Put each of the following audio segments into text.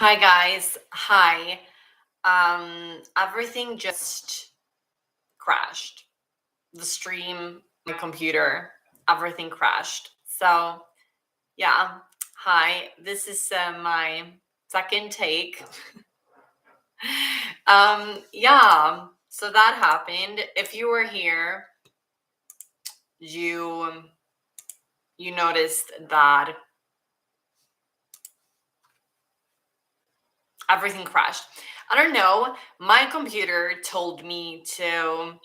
Hi guys. Hi. Everything just crashed. The stream, my computer, everything crashed. So, yeah. Hi. This is my second take. Yeah. So that happened. If you were here, you you noticed that everything crashed. I don't know. My computer told me to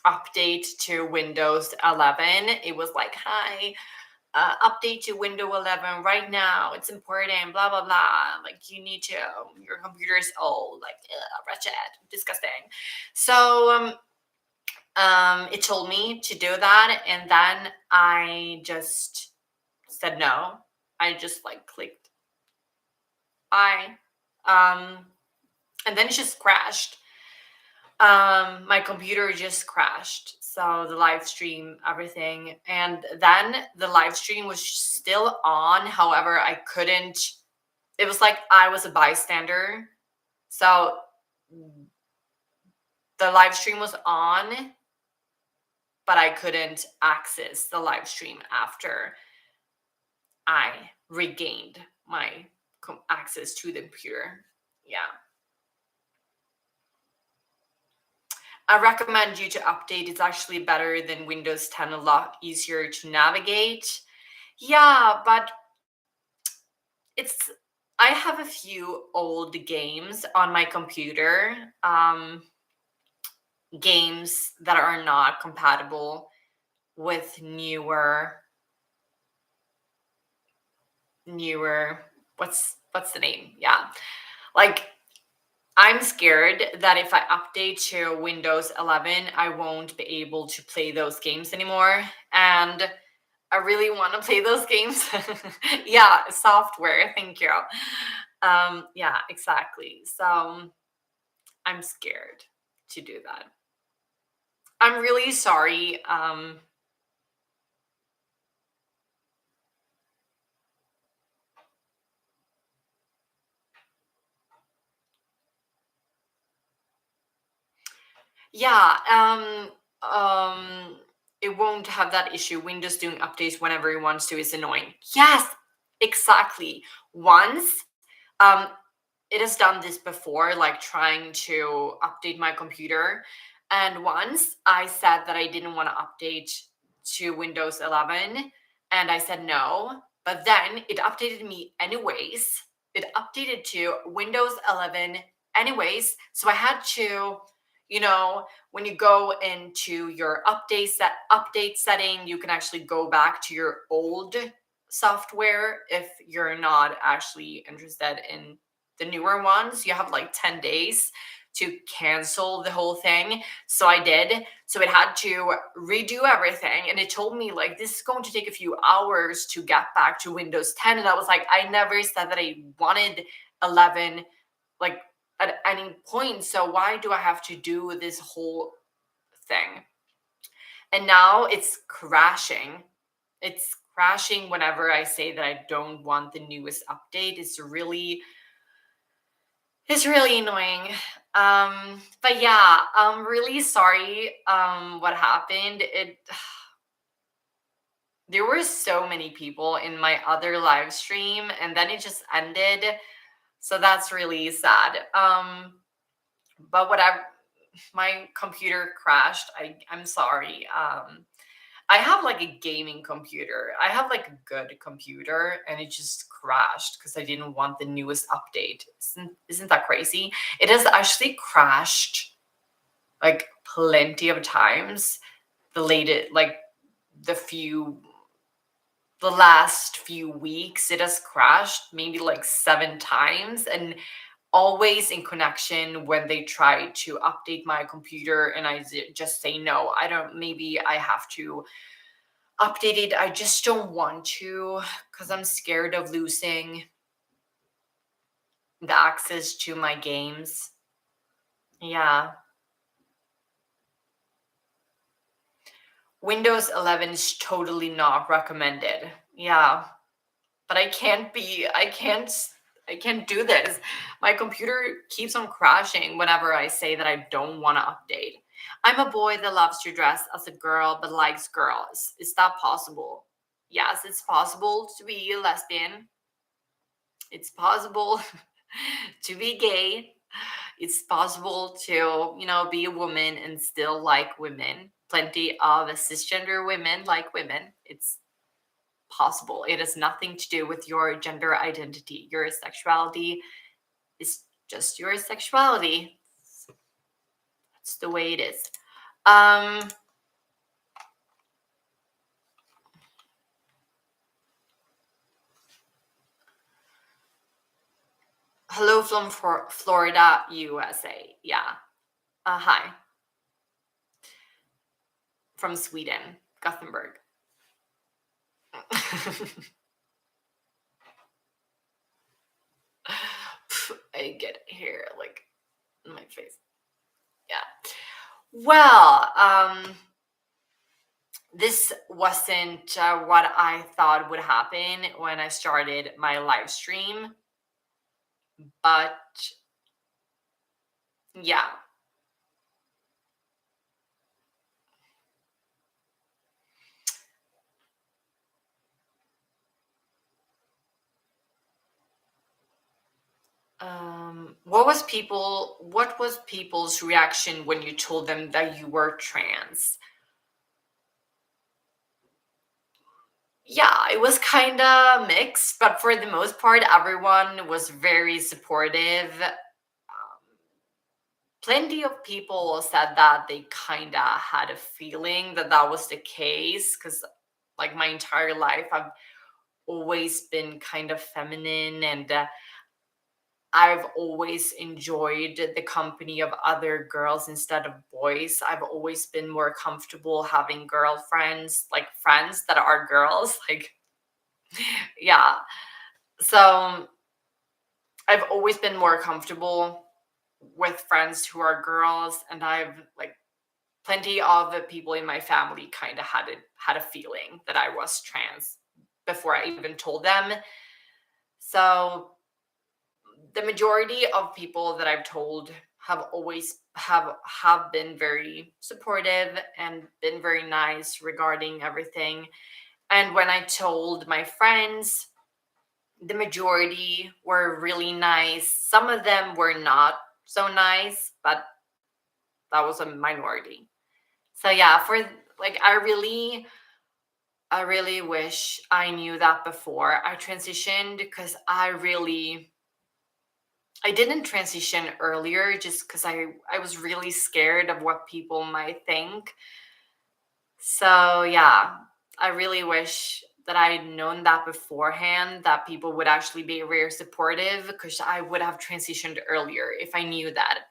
update to Windows 11. It was like, hi, update to Windows 11 right now. It's important, blah, blah, blah. Like, you need to, your computer is old, like, wretched, disgusting. So, it told me to do that. And then I just said no. I just like clicked I. And then it just crashed. My computer just crashed. So the live stream, everything. And then the live stream was still on. However, I couldn't, it was like I was a bystander. So the live stream was on, but I couldn't access the live stream after I regained my access to the computer. Yeah. I recommend you to update. It's actually better than Windows 10, a lot easier to navigate. Yeah, but it's I have a few old games on my computer, games that are not compatible with newer what's the name? Yeah. Like I'm scared that if I update to Windows 11, I won't be able to play those games anymore. And I really want to play those games. Yeah, software. Thank you. Yeah, exactly. So I'm scared to do that. I'm really sorry. Yeah, it won't have that issue. Windows doing updates whenever it wants to is annoying. Yes, exactly. Once, um, it has done this before, like trying to update my computer. And once I said that I didn't want to update to Windows 11, and I said no, but then it updated me anyways. It updated to Windows 11 anyways. So I had to, when you go into your update setting, you can actually go back to your old software if you're not actually interested in the newer ones. You have like 10 days to cancel the whole thing. So I did. So it had to redo everything. And it told me, like, this is going to take a few hours to get back to Windows 10. And I was like, I never said that I wanted 11, like, at any point. So why do I have to do this whole thing? And now it's crashing. It's crashing whenever I say that I don't want the newest update. It's really annoying. But yeah, I'm really sorry what happened. There were so many people in my other live stream and then it just ended. So that's really sad. But whatever, my computer crashed. I'm sorry. I have like a gaming computer. I have like a good computer and it just crashed because I didn't want the newest update. Isn't that crazy? It has actually crashed like plenty of times. The latest, like the few, the last few weeks, it has crashed maybe like 7 times and always in connection when they try to update my computer and I just say no. I don't, maybe I have to update it. I just don't want to because I'm scared of losing the access to my games. Yeah. Windows 11 is totally not recommended. Yeah. but I can't do this. My computer keeps on crashing whenever I say that I don't want to update. I'm a boy that loves to dress as a girl but likes girls. Is that possible? Yes, it's possible to be a lesbian. It's possible to be gay. It's possible to, be a woman and still like women. Plenty of cisgender women like women. It's possible. It has nothing to do with your gender identity. Your sexuality is just your sexuality. That's the way it is. Hello from Florida, USA. Yeah. Hi. From Sweden, Gothenburg. I get it here, like, in my face. Yeah. Well, this wasn't what I thought would happen when I started my live stream, but yeah. What was people's reaction when you told them that you were trans? Yeah, it was kind of mixed, but for the most part, everyone was very supportive. Plenty of people said that they kind of had a feeling that that was the case because, like, my entire life, I've always been kind of feminine and I've always enjoyed the company of other girls instead of boys. I've always been more comfortable having girlfriends, like friends that are girls. Like, yeah. So I've always been more comfortable with friends who are girls, and I've like plenty of the people in my family kind of had a feeling that I was trans before I even told them. So the majority of people that I've told have always have been very supportive and been very nice regarding everything. And when I told my friends, the majority were really nice. Some of them were not so nice, but that was a minority. So yeah, for like I really wish I knew that before I transitioned because I didn't transition earlier just because I was really scared of what people might think. So yeah, I really wish that I had known that beforehand, that people would actually be very supportive because I would have transitioned earlier if I knew that.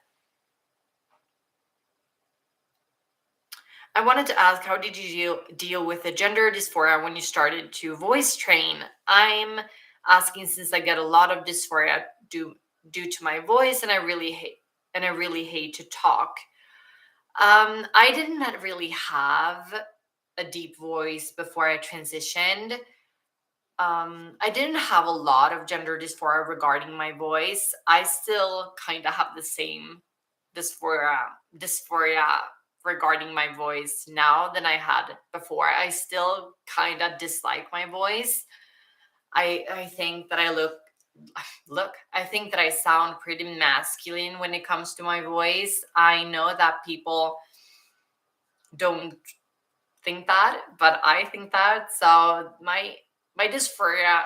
I wanted to ask, how did you deal with the gender dysphoria when you started to voice train? I'm asking since I get a lot of dysphoria due to my voice, and I really hate to talk. I didn't really have a deep voice before I transitioned. I didn't have a lot of gender dysphoria regarding my voice. I still kind of have the same dysphoria dysphoria regarding my voice now than I had before. I still kind of dislike my voice. I think that I think that I sound pretty masculine when it comes to my voice. I know that people don't think that, but I think that. So my dysphoria,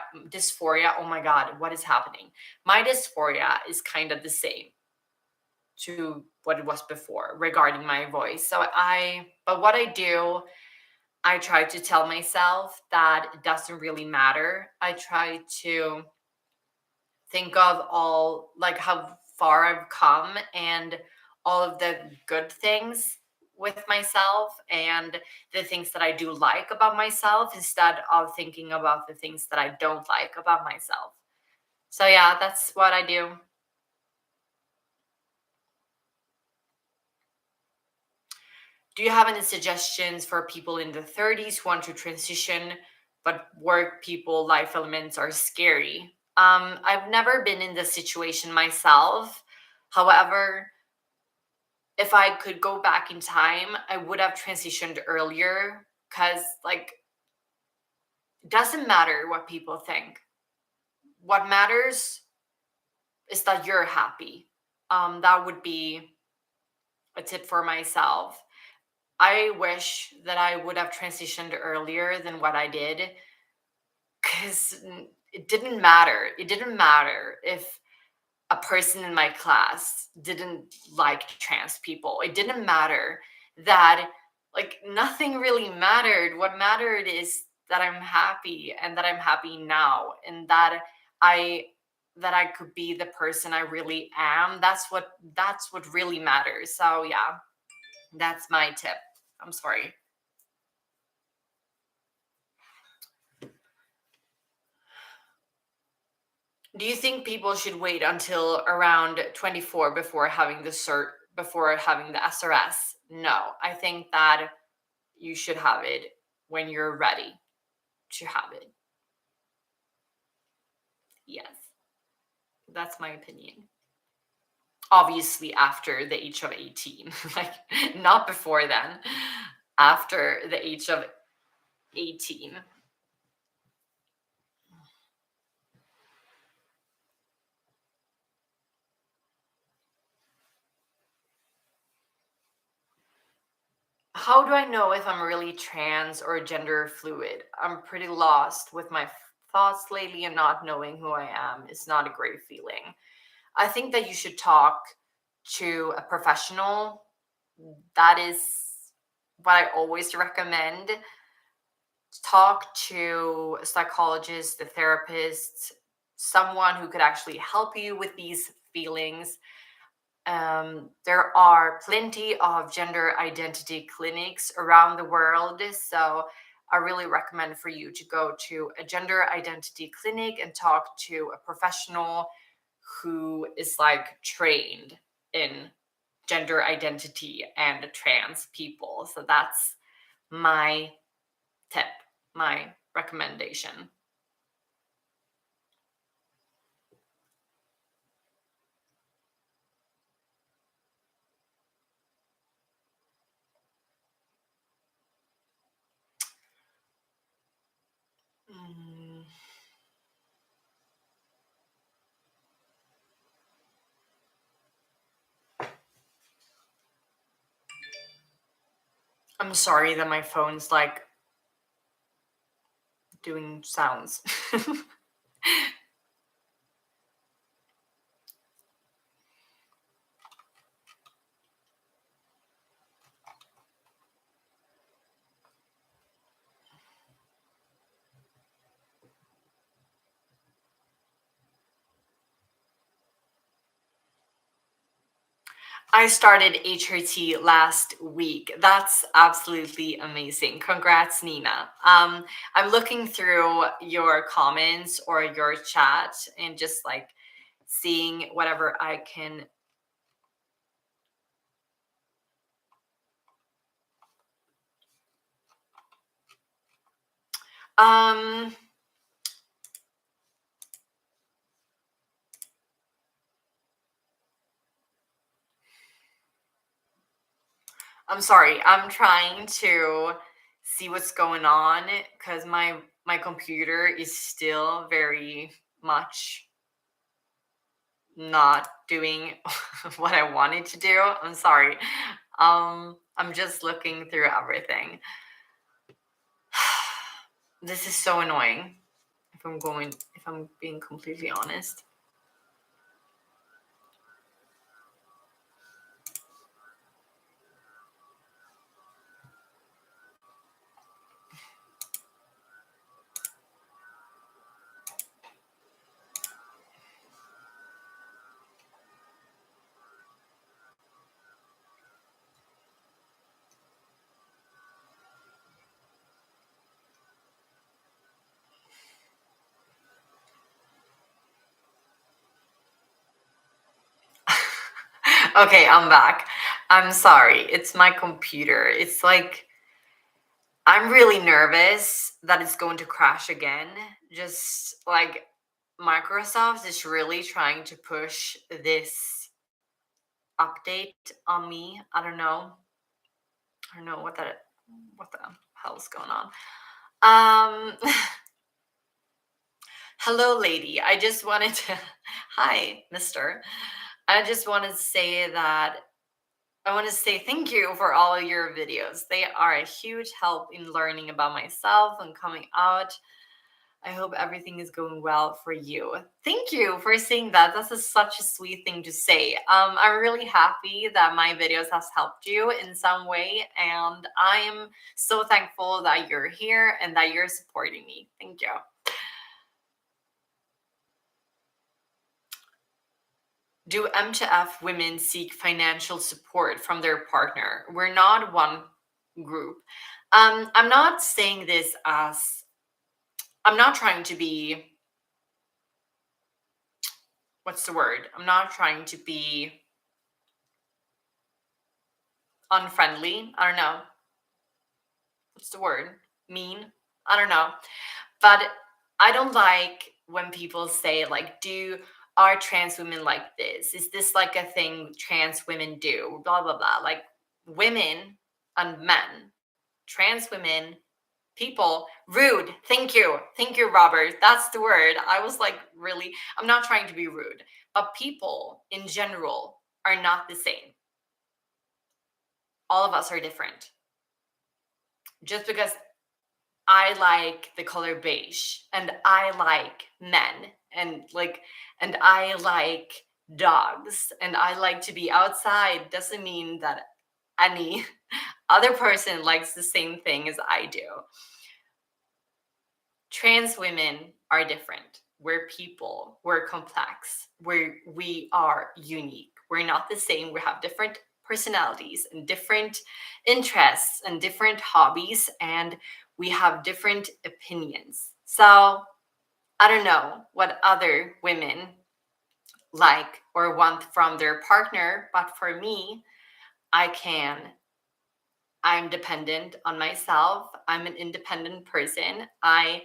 oh my god, what is happening? My dysphoria is kind of the same to what it was before regarding my voice. But what I do, I try to tell myself that it doesn't really matter. I try to think of all like how far I've come and all of the good things with myself and the things that I do like about myself instead of thinking about the things that I don't like about myself. So yeah, that's what I do. Do you have any suggestions for people in the 30s who want to transition but work people life elements are scary. I've never been in this situation myself. However, if I could go back in time, I would have transitioned earlier, because like it doesn't matter what people think. What matters is that you're happy. That would be a tip for myself. I wish that I would have transitioned earlier than what I did, because it didn't matter. It didn't matter if a person in my class didn't like trans people. It didn't matter that, like, nothing really mattered. What mattered is that I'm happy, and that I'm happy now, and I that I could be the person I really am. That's what really matters. So yeah, that's my tip. I'm sorry. Do you think people should wait until around 24 before having the SRS? No, I think that you should have it when you're ready to have it. Yes, that's my opinion. Obviously, after the age of 18, like not before then, after the age of 18. How do I know if I'm really trans or gender fluid? I'm pretty lost with my thoughts lately, and not knowing who I am is not a great feeling. I think that you should talk to a professional. That is what I always recommend. Talk to a psychologist, a therapist, someone who could actually help you with these feelings. There are plenty of gender identity clinics around the world, so I really recommend for you to go to a gender identity clinic and talk to a professional who is like trained in gender identity and trans people. So that's my tip, my recommendation. Mm, I'm sorry that my phone's like doing sounds. I started HRT last week. That's absolutely amazing. Congrats, Nina. I'm looking through your comments or your chat and just like seeing whatever I can. Um, I'm sorry. I'm trying to see what's going on because my computer is still very much not doing what I wanted to do. I'm sorry. I'm just looking through everything. This is so annoying. If I'm being completely honest. Okay, I'm back. I'm sorry. It's my computer. It's like I'm really nervous that it's going to crash again. Just like Microsoft is really trying to push this update on me. I don't know. I don't know what the hell is going on. Um Hello lady. I just wanted to Hi, mister. I just wanted to say that I want to say thank you for all of your videos. They are a huge help in learning about myself and coming out. I hope everything is going well for you. Thank you for saying that. Such a sweet thing to say. I'm really happy that my videos has helped you in some way, and I am so thankful that you're here and that you're supporting me. Thank you. Do M2F women seek financial support from their partner? We're not one group. I'm not saying this as I'm not trying to be what's the word? I'm not trying to be unfriendly. I don't know. What's the word? Mean? I don't know. But I don't like when people say like, do are trans women like this? Is this like a thing trans women do? Blah blah blah. Like women and men, trans women, people, rude. Thank you. Thank you, Robert. That's the word. I was like, really, I'm not trying to be rude, but people in general are not the same. All of us are different. Just because I like the color beige and I like men and I like dogs and I like to be outside doesn't mean that any other person likes the same thing as I do. Trans women are different. We're people, we're complex, we are unique. We're not the same. We have different personalities and different interests and different hobbies, and we have different opinions. So I don't know what other women like or want from their partner, but for me, I can. I'm dependent on myself. I'm an independent person. I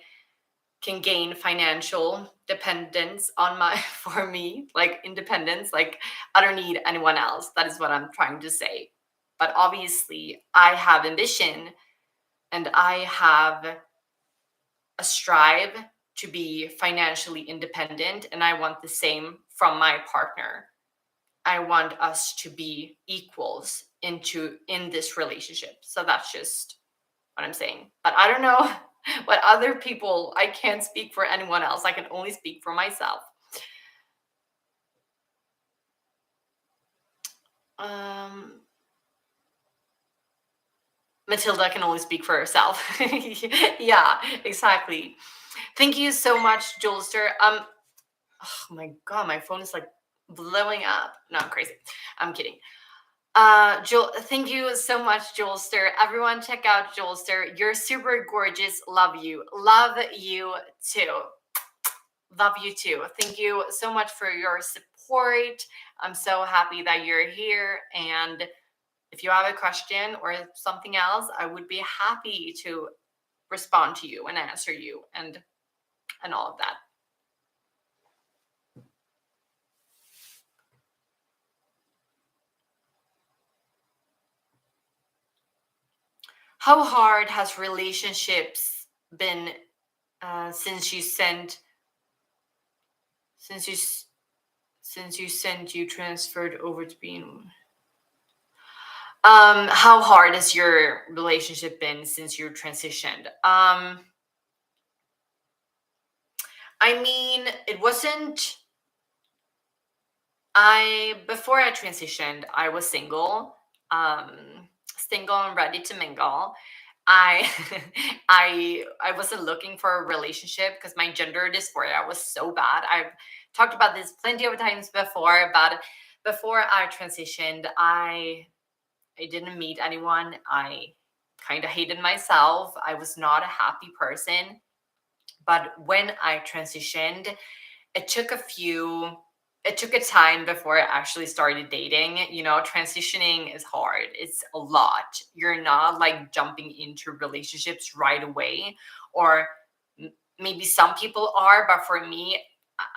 can gain financial dependence on my for me, like independence. Like I don't need anyone else. That is what I'm trying to say. But obviously, I have ambition and I have a strive to be financially independent, and I want the same from my partner. I want us to be equals in this relationship. So that's just what I'm saying. But I don't know what other people, I can't speak for anyone else. I can only speak for myself. Um, Mathilda can only speak for herself. Yeah, exactly. Thank you so much, Julester. Oh my god, my phone is like blowing up. No, I'm crazy. I'm kidding. Joel, thank you so much, Joelster. Everyone, check out Joelster. You're super gorgeous. Love you. Love you too. Love you too. Thank you so much for your support. I'm so happy that you're here. And if you have a question or something else, I would be happy to respond to you and answer you and all of that. How hard has relationships been since you sent since you s- since you transferred over to being how hard has your relationship been since you transitioned? I mean, it wasn't I before I transitioned, I was single. Single and ready to mingle. I I wasn't looking for a relationship because my gender dysphoria was so bad. I've talked about this plenty of times before, but before I transitioned, I didn't meet anyone. I kind of hated myself. I was not a happy person. But when I transitioned, it took a few it took a time before I actually started dating. Transitioning is hard. It's a lot. You're not like jumping into relationships right away, or maybe some people are, but for me,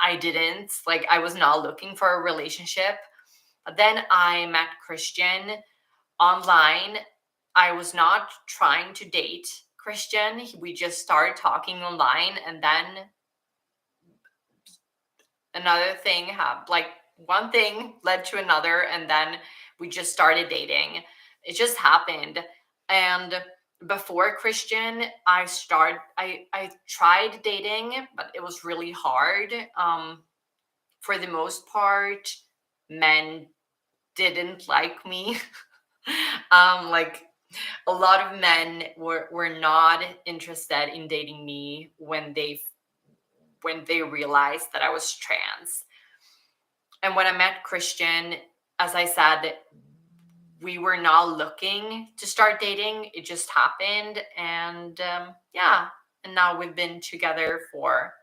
I didn't. Like, I was not looking for a relationship. But then I met Christian online. I was not trying to date Christian. We just started talking online, and then another thing happened. Like, one thing led to another, and then we just started dating. It just happened. And before Christian, I tried dating, but it was really hard. For the most part, men didn't like me. Like, a lot of men were not interested in dating me when they realized that I was trans. And when I met Christian, as I said, we were not looking to start dating. It just happened. And yeah, and now we've been together for,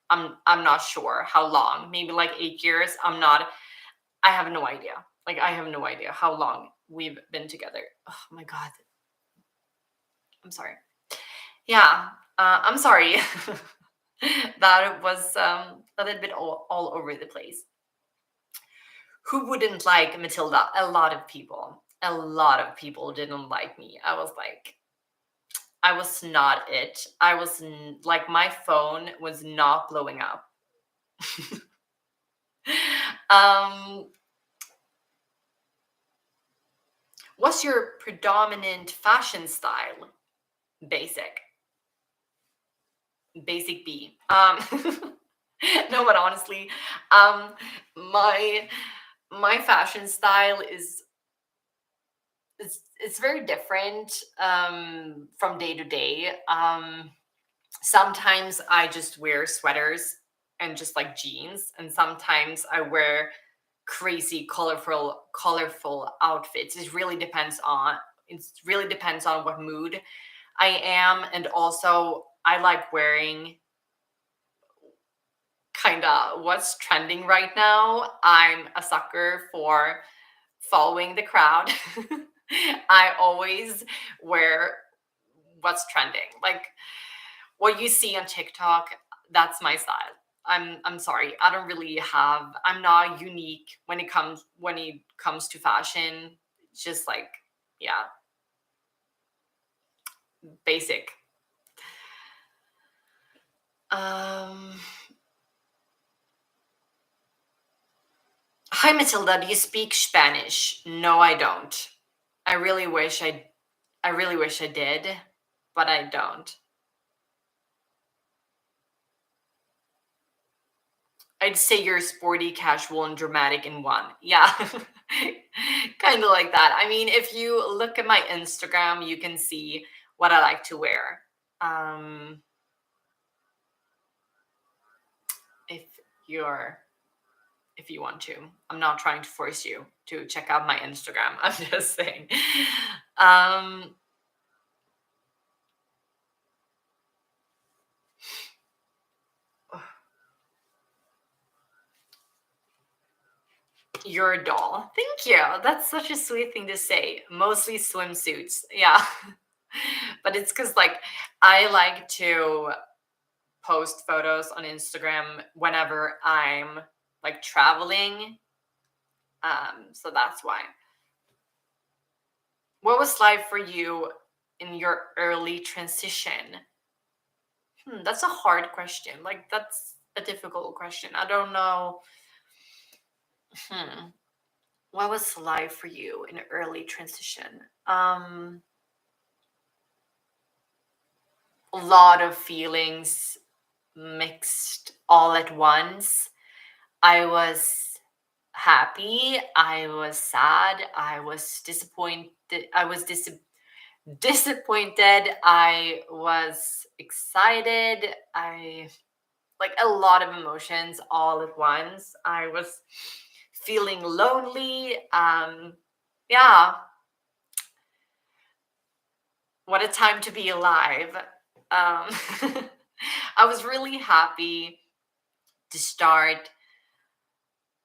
I'm not sure how long, maybe like 8 years. I have no idea. Like, I have no idea how long we've been together. Oh my God. I'm sorry. Yeah, I'm sorry. That was a little bit all over the place. Who wouldn't like Mathilda? A lot of people. A lot of people didn't like me. I was not it. Like, my phone was not blowing up. um, what's your predominant fashion style? Basic. Basic B. No, but honestly, um, my my fashion style is it's very different from day to day. Sometimes I just wear sweaters and just like jeans, and sometimes I wear crazy colorful outfits. It really depends on what mood I am, and also I like wearing kind of what's trending right now. I'm a sucker for following the crowd. I always wear what's trending. Like, what you see on TikTok, that's my style. I'm sorry. I'm not unique when it comes to fashion. It's just like, yeah, basic. Um Hi Matilda, do you speak Spanish? No, I don't. I really wish I did, but I don't. I'd say you're sporty, casual, and dramatic in one. Yeah. Kind of like that. I mean, if you look at my Instagram, you can see what I like to wear. Um, if you're if you want to. I'm not trying to force you to check out my Instagram. I'm just saying. Um, you're a doll. Thank you. That's such a sweet thing to say. Mostly swimsuits. Yeah. But it's because, like, I like to post photos on Instagram whenever I'm like traveling. So that's why. What was life for you in your early transition? That's a hard question. Like, that's a difficult question. I don't know. Hmm. What was life for you in early transition? A lot of feelings mixed all at once. I was happy. I was sad. I was disappointed. Disappointed. I was excited. I like a lot of emotions all at once. I was feeling lonely. Yeah, what a time to be alive. I was really happy to start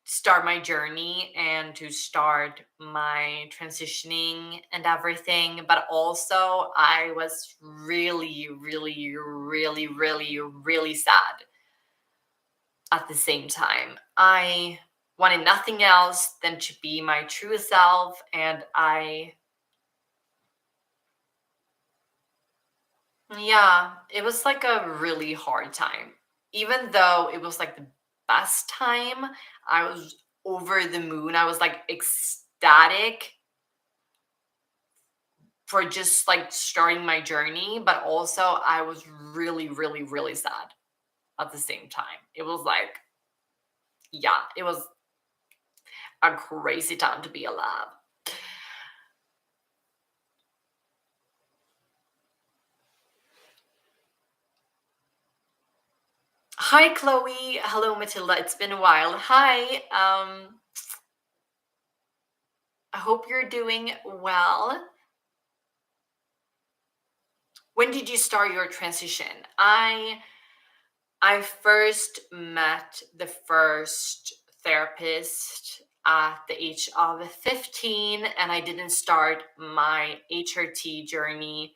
start my journey and to start my transitioning and everything. But also, I was really, really, really, really, really sad at the same time. I wanted nothing else than to be my true self, and yeah, it was like a really hard time. Even though it was like the best time, I was over the moon. I was like ecstatic for just like starting my journey, but also I was really, really, really sad at the same time. It was like, yeah, it was a crazy time to be alive. Hi, Chloe. Hello, Mathilda. It's been a while. Hi. I hope you're doing well. When did you start your transition? I first met the first therapist at the age of 15, and I didn't start my HRT journey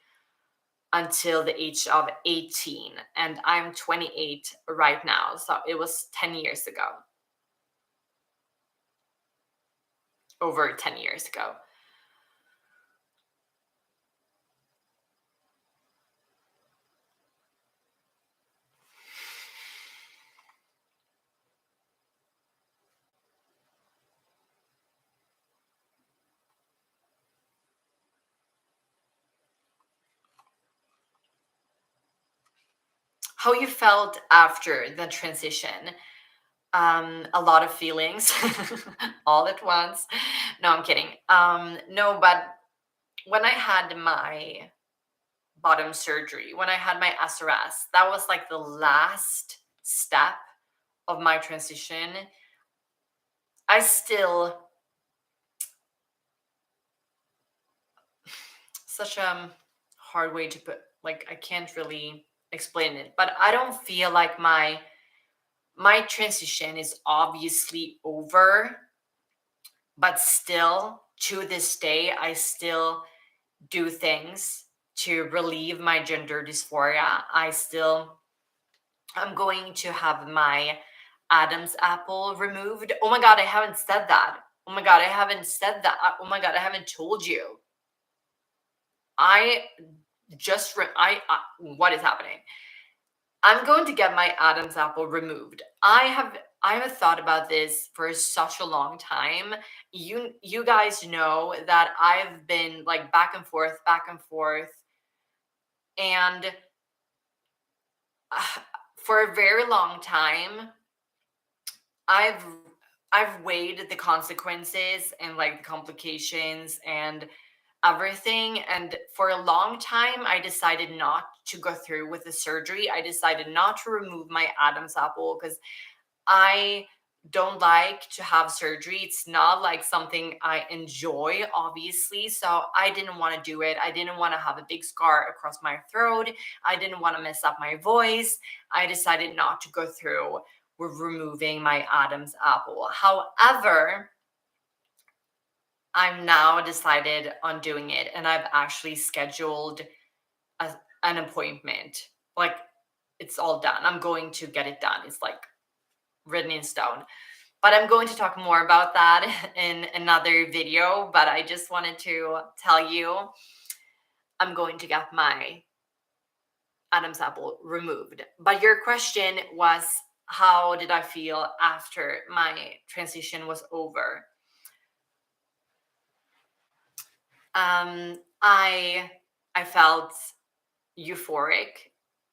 until the age of 18, and I'm 28 right now, so it was 10 years ago, over 10 years ago. How you felt after the transition? A lot of feelings all at once. No, I'm kidding. No, but when I had my bottom surgery, when I had my SRS, that was like the last step of my transition. I still, such a hard way to put, like, I can't really explain it, but I don't feel like my transition is obviously over, but still to this day I still do things to relieve my gender dysphoria. I'm going to have my Adam's apple removed. Oh my god, I haven't said that. Oh my god, I haven't said that. Oh my god, I haven't told you. I what is happening? I'm going to get my Adam's apple removed. I have thought about this for such a long time. You guys know that I've been like back and forth, and for a very long time, I've I've weighed the consequences and like the complications and everything. And for a long time, I decided not to go through with the surgery. I decided not to remove my Adam's apple because I don't like to have surgery. It's not like something I enjoy, obviously. So I didn't want to do it. I didn't want to have a big scar across my throat. I didn't want to mess up my voice. I decided not to go through with removing my Adam's apple. However, I'm now decided on doing it, and I've actually scheduled an appointment. Like, it's all done. I'm going to get it done. It's like written in stone. But I'm going to talk more about that in another video. But I just wanted to tell you I'm going to get my Adam's apple removed. But your question was, how did I feel after my transition was over? I felt euphoric.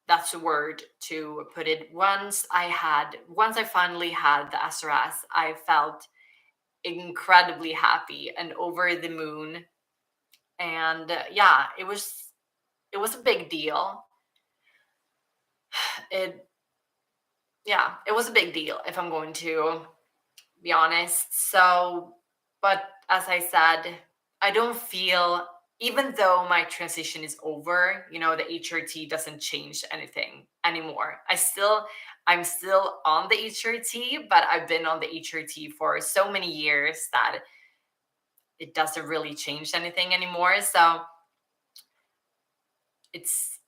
That's a word to put it. Once I finally had the SRS, I felt incredibly happy and over the moon. And yeah, it was a big deal. It it was a big deal if I'm going to be honest. So, but as I said, I don't feel even though my transition is over, the HRT doesn't change anything anymore. I'm still on the HRT, but I've been on the HRT for so many years that it doesn't really change anything anymore. So it's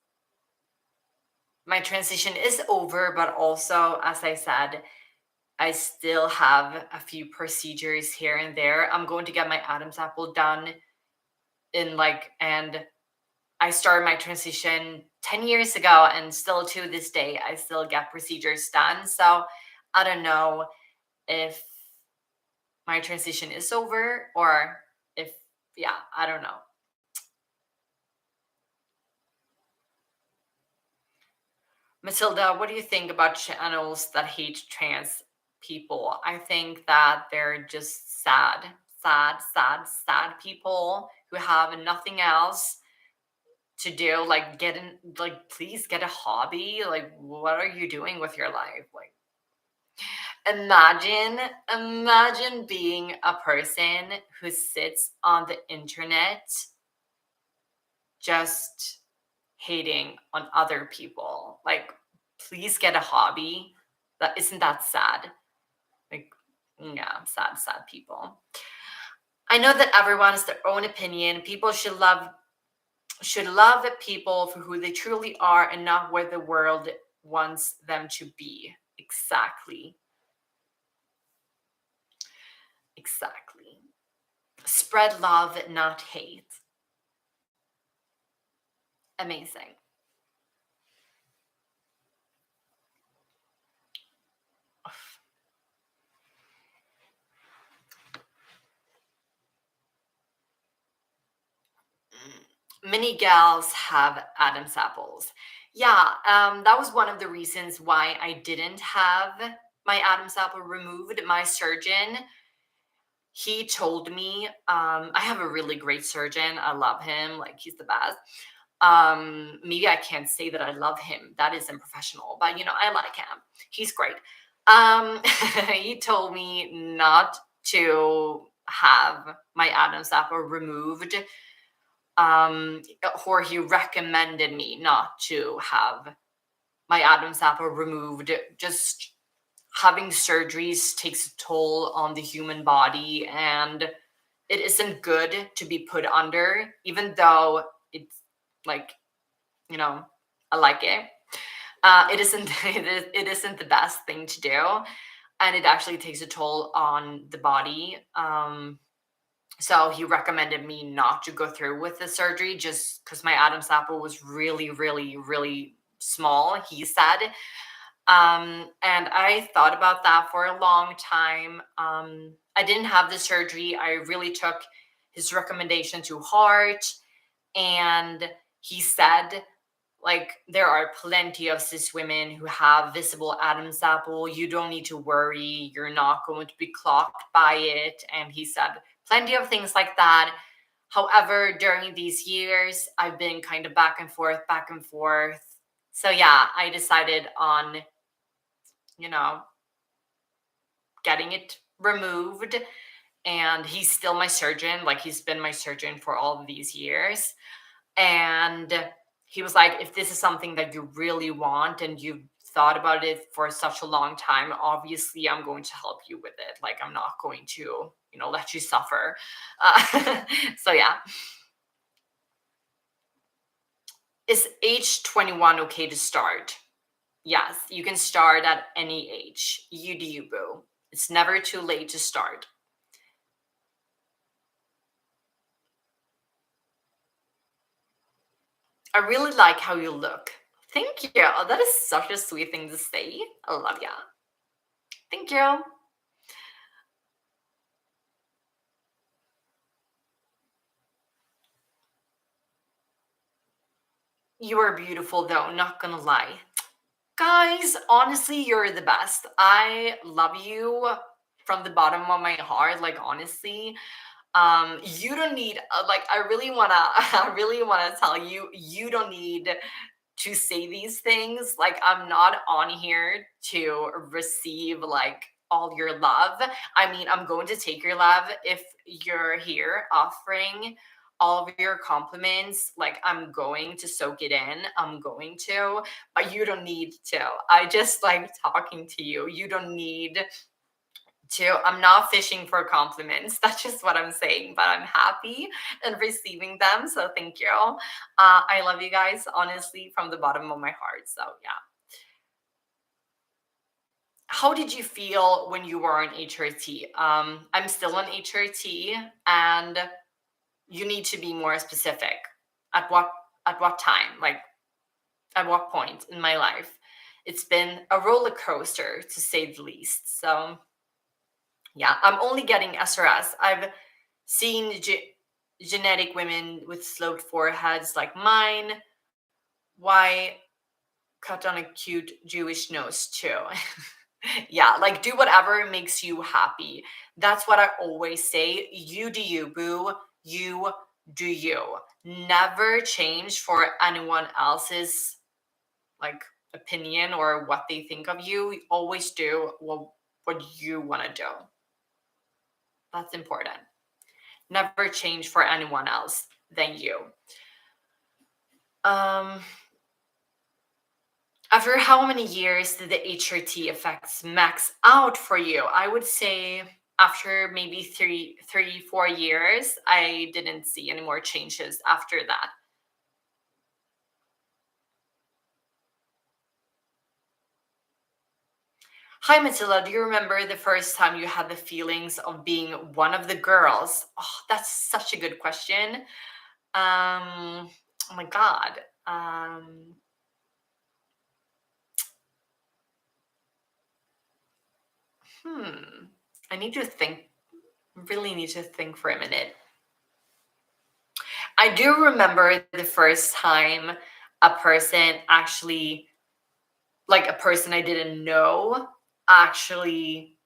my transition is over, but also, as I said, I still have a few procedures here and there. I'm going to get my Adam's apple done and I started my transition 10 years ago, and still to this day, I still get procedures done. So I don't know if my transition is over or if, yeah, I don't know. Matilda, what do you think about channels that hate trans people? I think that they're just sad people who have nothing else to do. Like, please get a hobby. Like, what are you doing with your life? Like, imagine being a person who sits on the internet just hating on other people. Like, please get a hobby. That isn't that sad. Like, yeah, sad people. I know that everyone has their own opinion. People should love people for who they truly are and not where the world wants them to be. Exactly. Exactly. Spread love, not hate. Amazing. Many gals have Adam's apples. Yeah, that was one of the reasons why I didn't have my Adam's apple removed. My surgeon, he told me, I have a really great surgeon. I love him. Like, he's the best. Maybe I can't say that I love him. That is unprofessional, but I like him. He's great. Um, he told me not to have my Adam's apple removed, or he recommended me not to have my Adam's apple removed. Just having surgeries takes a toll on the human body, and it isn't good to be put under, even though it's like, I like it. It isn't it isn't the best thing to do, and it actually takes a toll on the body. So he recommended me not to go through with the surgery just because my Adam's apple was really, really, really small, he said. And I thought about that for a long time. I didn't have the surgery. I really took his recommendation to heart. And he said, like, there are plenty of cis women who have visible Adam's apple. You don't need to worry. You're not going to be clocked by it. And he said plenty of things like that. However, during these years, I've been kind of back and forth, back and forth. So yeah, I decided on, you know, getting it removed. And he's still my surgeon. Like, he's been my surgeon for all of these years. And he was like, if this is something that you really want and you've thought about it for such a long time, obviously I'm going to help you with it. Like, I'm not going to, let you suffer. So yeah. Is age 21 okay to start? Yes, you can start at any age. You do you, boo. It's never too late to start. I really like how you look. Thank you. Oh, that is such a sweet thing to say. I love ya. Thank you. You are beautiful, though, not gonna lie. Guys, honestly, you're the best. I love you from the bottom of my heart. Like, honestly, you don't need, like, I really wanna, I really wanna tell you, you don't need to say these things. Like, I'm not on here to receive like all your love. I mean, I'm going to take your love if you're here offering all of your compliments, like I'm going to soak it in. I'm going to, but you don't need to. I just like talking to you. You don't need to. I'm not fishing for compliments. That's just what I'm saying, but I'm happy and receiving them. So thank you. I love you guys, honestly, from the bottom of my heart. So yeah. How did you feel when you were on HRT? I'm still on HRT, and you need to be more specific. At what time? Like at what point in my life? It's been a roller coaster to say the least. So yeah, I'm only getting SRS. I've seen genetic women with sloped foreheads like mine. Why cut on a cute Jewish nose too? Yeah, like do whatever makes you happy. That's what I always say. You do you, boo. You do you. Never change for anyone else's like opinion or what they think of you. Always do what you want to do. That's important. Never change for anyone else than you. Um, After how many years did the HRT effects max out for you? I would say after maybe 4 years, I didn't see any more changes after that. Hi, Mathilda. Do you remember the first time you had the feelings of being one of the girls? Oh, that's such a good question. Oh my God. I need to think, really need to think for a minute. I do remember the first time a person actually, like a person I didn't know, actually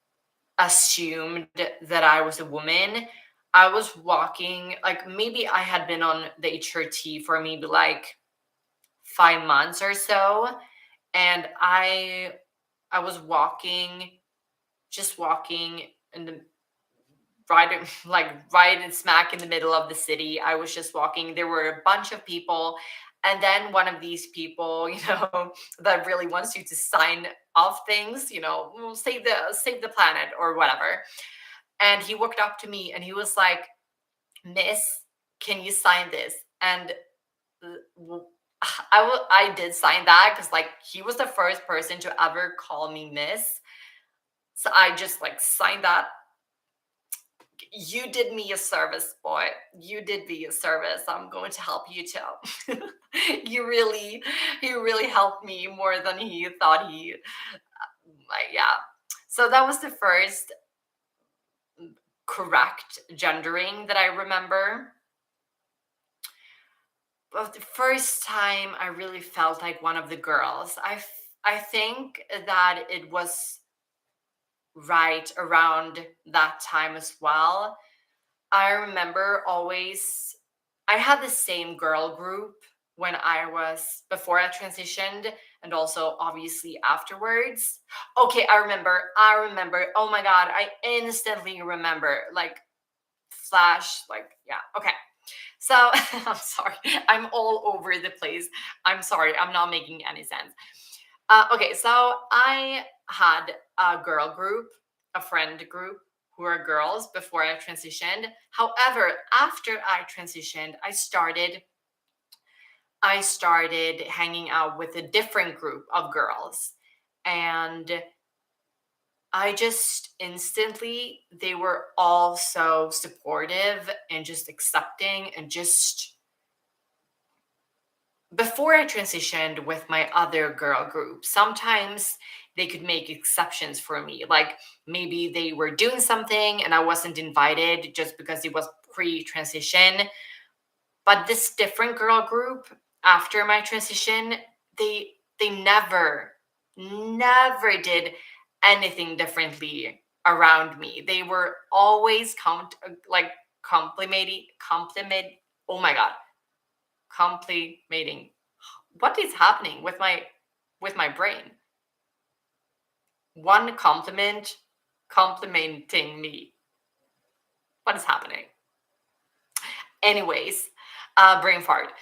assumed that I was a woman. I was walking, like maybe I had been on the HRT for maybe like 5 months or so. And I was walking, just walking in the right like right and smack in the middle of the city. I was just walking. There were a bunch of people, and then one of these people, that really wants you to sign off things, save the planet or whatever. And he walked up to me and he was like, "Miss, can you sign this?" And I did sign that because like he was the first person to ever call me Miss. So I just like signed that. You did me a service, boy. You did me a service. I'm going to help you too. He really helped me more than he thought he. Like, yeah. So that was the first correct gendering that I remember. But the first time I really felt like one of the girls, I think that it was right around that time as well. I remember always, I had the same girl group when I was before I transitioned, and also obviously afterwards. Okay, I remember. Oh my God, I instantly remember, like, flash, like, yeah, okay. So I'm sorry, I'm all over the place. I'm sorry, I'm not making any sense. Okay, so I had a girl group, a friend group who are girls before I transitioned. However, after I transitioned, I started hanging out with a different group of girls. And I just instantly, they were all so supportive and just accepting, and just before I transitioned with my other girl group, sometimes they could make exceptions for me. Like maybe they were doing something and I wasn't invited just because it was pre-transition. But this different girl group after my transition, they never did anything differently around me. They were always oh my God, complimenting. What is happening with my brain? One compliment complimenting me. What is happening? Anyways, brain fart.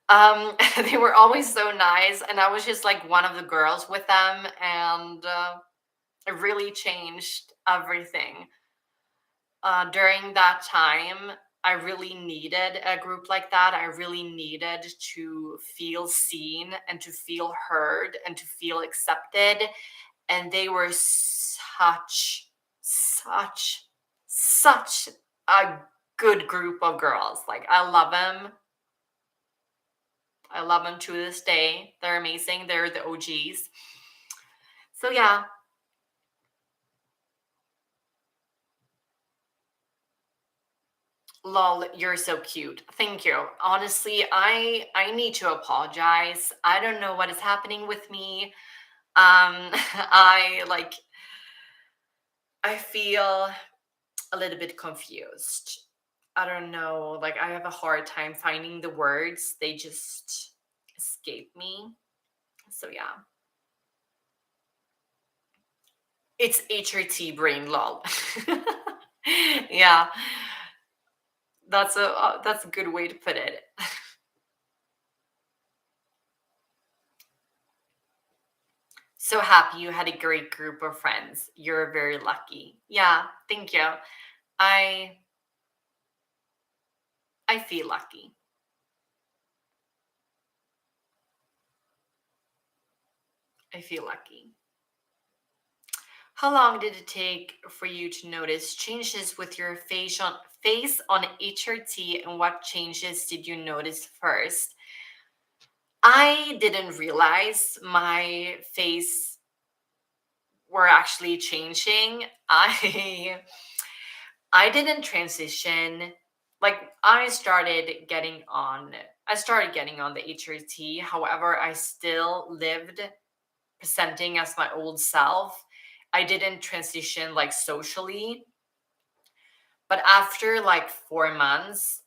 They were always so nice, and I was just like one of the girls with them, and it really changed everything. During that time, I really needed a group like that. I really needed to feel seen and to feel heard and to feel accepted. And they were such, such a good group of girls. Like, I love them. I love them to this day. They're amazing. They're the OGs. So yeah, lol, you're so cute. Thank you. Honestly, I need to apologize. I don't know what is happening with me. I like I feel a little bit confused. I don't know, like I have a hard time finding the words. They just escape me. So yeah. It's HRT brain lol. Yeah, that's a good way to put it. So happy you had a great group of friends. You're very lucky. Yeah, thank you. I I feel lucky. I feel lucky. How long did it take for you to notice changes with your face on HRT, and what changes did you notice first? I didn't realize my face were actually changing. I didn't transition. Like I started getting on the HRT. However, I still lived presenting as my old self. I didn't transition like socially, but after like 4 months,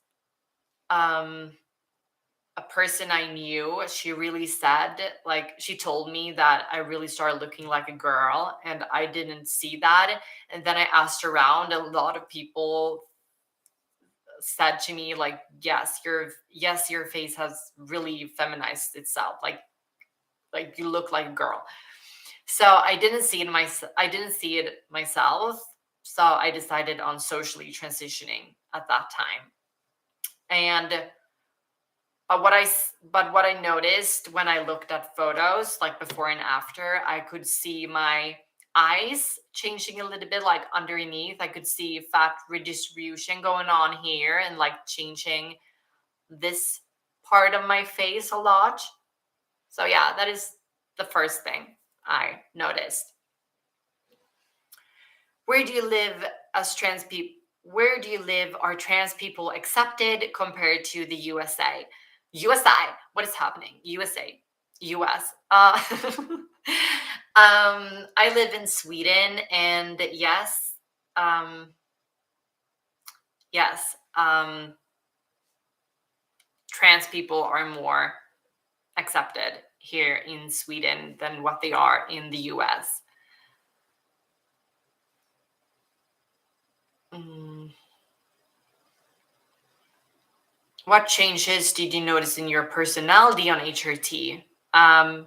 um a person I knew, she really said, like, she told me that I really started looking like a girl, and I didn't see that. And then I asked around, a lot of people said to me, like, yes, your face has really feminized itself. Like you look like a girl. So I didn't see it myself. So I decided on socially transitioning at that time. And but what I noticed when I looked at photos, like before and after, I could see my eyes changing a little bit, like underneath. I could see fat redistribution going on here and like changing this part of my face a lot. So yeah, that is the first thing I noticed. Where do you live as trans people? Where do you live? Are trans people accepted compared to the USA? USA, what is happening? USA, US. I live in Sweden, and yes, um, yes, trans people are more accepted here in Sweden than what they are in the US. Mm. What changes did you notice in your personality on HRT? None.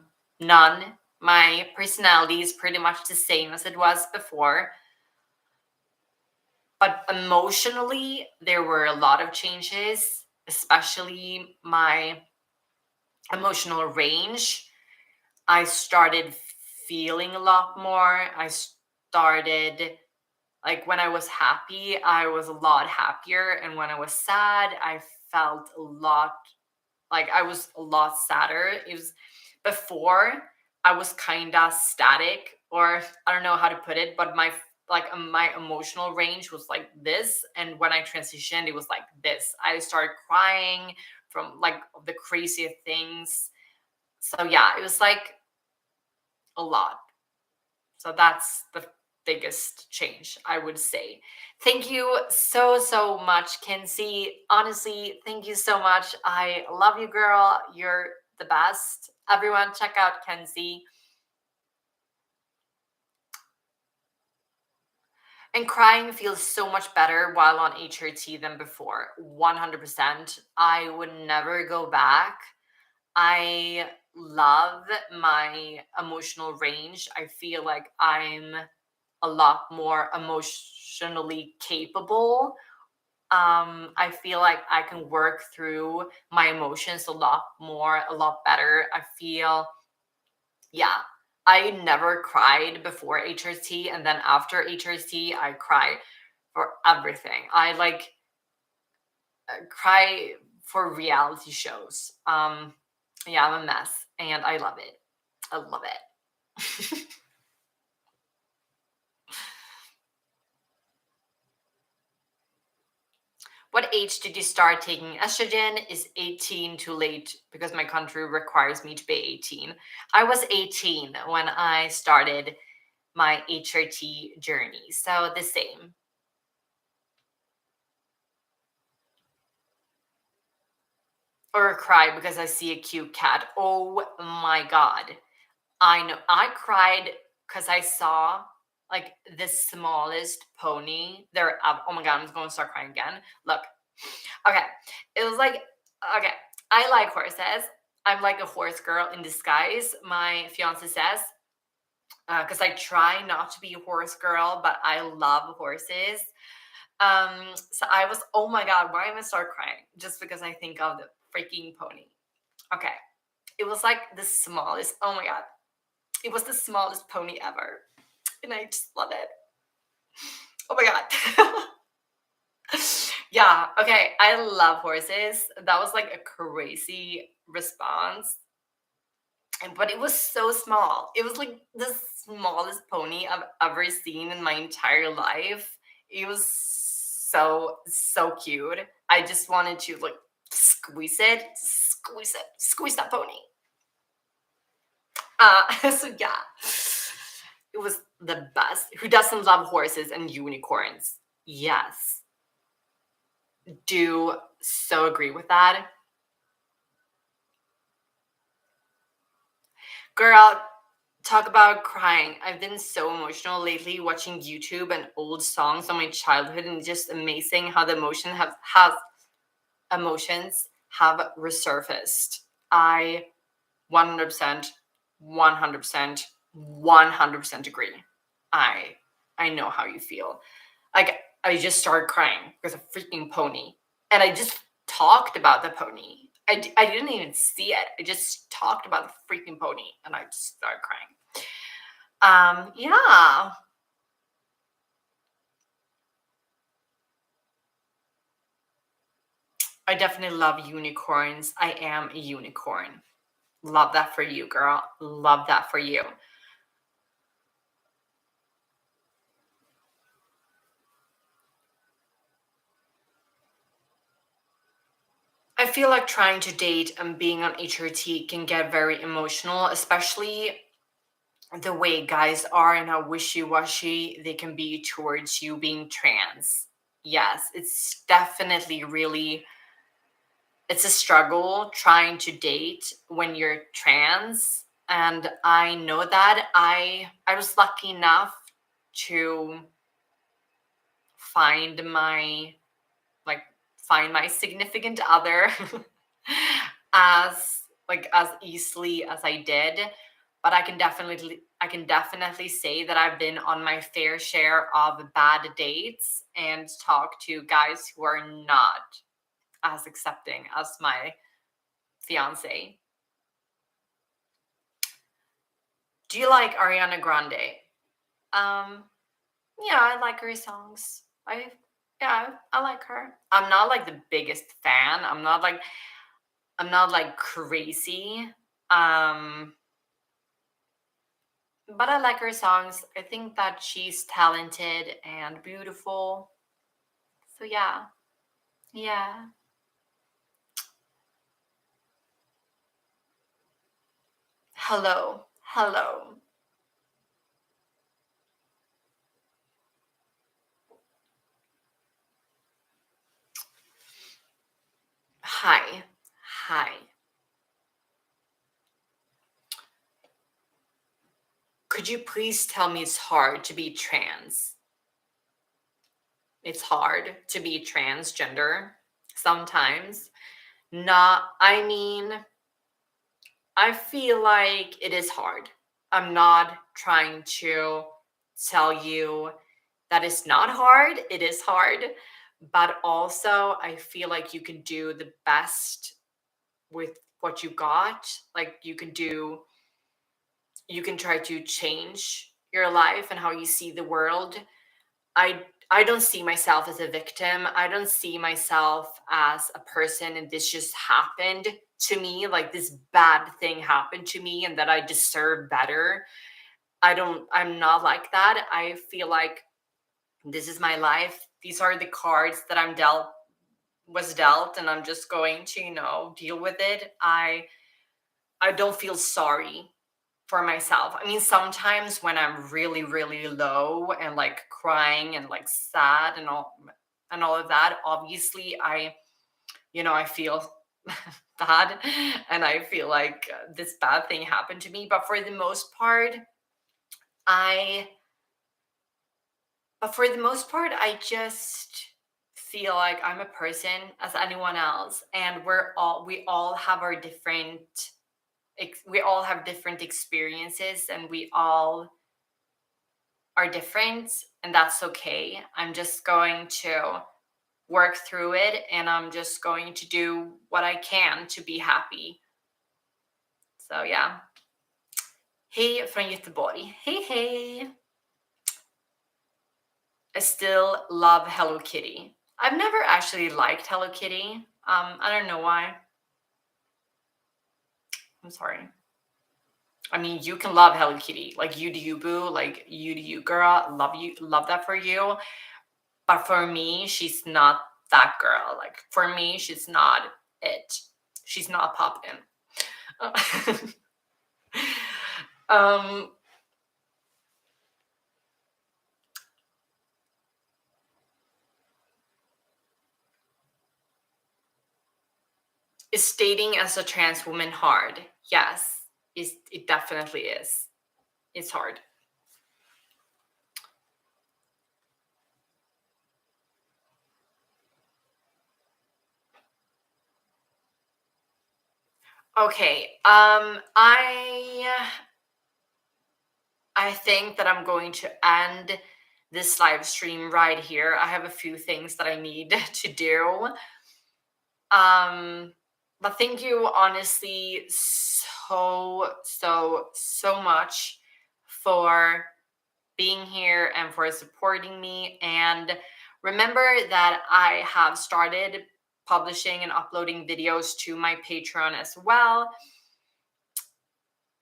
My personality is pretty much the same as it was before, but emotionally, there were a lot of changes, especially my emotional range. I started feeling a lot more. I started, like, when I was happy, I was a lot happier. And when I was sad, I felt a lot like I was a lot sadder. It was before I was kind of static, or I don't know how to put it, but my emotional range was like this, and when I transitioned, it was like this. I started crying from like the craziest things. So yeah, it was like a lot. So that's the biggest change, I would say. Thank you so much, Kenzie. Honestly, thank you so much. I love you, girl. You're the best. Everyone, check out Kenzie. And crying feels so much better while on HRT than before. 100%. I would never go back. I love my emotional range. I feel like I'm a lot more emotionally capable. I feel like I can work through my emotions a lot more, a lot better. I feel, yeah, I never cried before HRT, and then after HRT, I cry for everything. I like cry for reality shows. Yeah, I'm a mess, and I love it. I love it. What age did you start taking estrogen? Is 18 too late? Because my country requires me to be 18. I was 18 when I started my HRT journey. So the same. Or cry because I see a cute cat. Oh my God. I know. I cried because I saw like the smallest pony there. Oh my God, I'm going to start crying again. Look. Okay. It was like, okay. I like horses. I'm like a horse girl in disguise, my fiance says, because I try not to be a horse girl, but I love horses. So I was, oh my God, why am I start crying? Just because I think of the freaking pony. Okay. It was like the smallest, oh my God. It was the smallest pony ever. And I just love it. Oh my God. Yeah, okay. I love horses. That was like a crazy response. But it was so small. It was like the smallest pony I've ever seen in my entire life. It was so cute. I just wanted to like squeeze that pony. So yeah, it was the best. Who doesn't love horses and unicorns? Yes, do so agree with that. Girl, talk about crying. I've been so emotional lately watching YouTube and old songs on my childhood, and it's just amazing how the emotions have resurfaced. I 100%, 100%, 100% agree. I I know how you feel. Like I just started crying because of freaking pony, and I just talked about the pony. I didn't even see it. I just talked about the freaking pony, and I just started crying. Yeah, I definitely love unicorns. I am a unicorn. Love that for you, girl. Love that for you. I feel like trying to date and being on HRT can get very emotional, especially the way guys are and how wishy-washy they can be towards you being trans. Yes, it's definitely really it's a struggle trying to date when you're trans, and I know that I was lucky enough to find my like find my significant other as as easily as I did, but I can definitely say that I've been on my fair share of bad dates and talked to guys who are not as accepting as my fiance. Do you like Ariana Grande? Um, yeah, I like her songs. I like her. I'm not like the biggest fan. I'm not like crazy. Um, but I like her songs. I think that she's talented and beautiful. So yeah. Yeah. Hello. Hello. Hi. Hi. Could you please tell me it's hard to be trans? it's hard to be transgender sometimes. Not, I mean, I feel like it is hard. I'm not trying to tell you that it's not hard. It is hard. But also, I feel like you can do the best with what you got. Like, you can try to change your life and how you see the world. I don't see myself as a victim. I don't see myself as a person and this just happened to me, like this bad thing happened to me and that I deserve better. I'm not like that. I feel like this is my life. These are the cards that was dealt, and I'm just going to, deal with it. I don't feel sorry for myself. I mean, sometimes when I'm really, really low and like crying and like sad and all of that, obviously I feel bad and I feel like this bad thing happened to me. I but for the most part, I just feel like I'm a person as anyone else, and we all have our different we all have different experiences, and we all are different, and that's okay. I'm just going to work through it, and I'm just going to do what I can to be happy. So yeah. Hej från Göteborg. Hey, hey. I still love Hello Kitty. I've never actually liked Hello Kitty. I don't know why. I'm sorry. I mean, you can love Hello Kitty. Like, you do you, boo. Like, you do you, girl. Love you. Love that for you. But for me, she's not that girl. Like, for me, she's not it. She's not poppin'. um, is dating as a trans woman hard? Yes, it definitely is. It's hard. Okay. I think that I'm going to end this live stream right here. I have a few things that I need to do. But thank you honestly so much for being here and for supporting me. And remember that I have started publishing and uploading videos to my Patreon as well.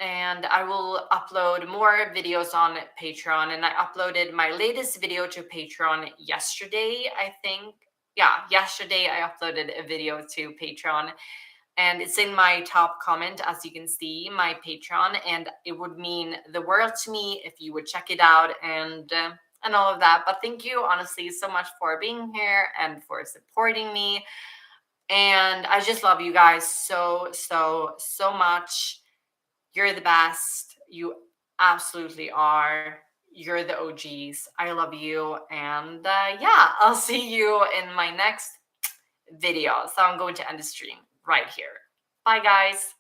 And I will upload more videos on Patreon. And I uploaded my latest video to Patreon yesterday, I think. Yeah, yesterday I uploaded a video to Patreon, and it's in my top comment, as you can see, my Patreon, and it would mean the world to me if you would check it out and all of that. But thank you honestly so much for being here and for supporting me. And I just love you guys so much. You're the best. You absolutely are. You're the OGs. I love you. And yeah, I'll see you in my next video. So I'm going to end the stream right here. Bye, guys.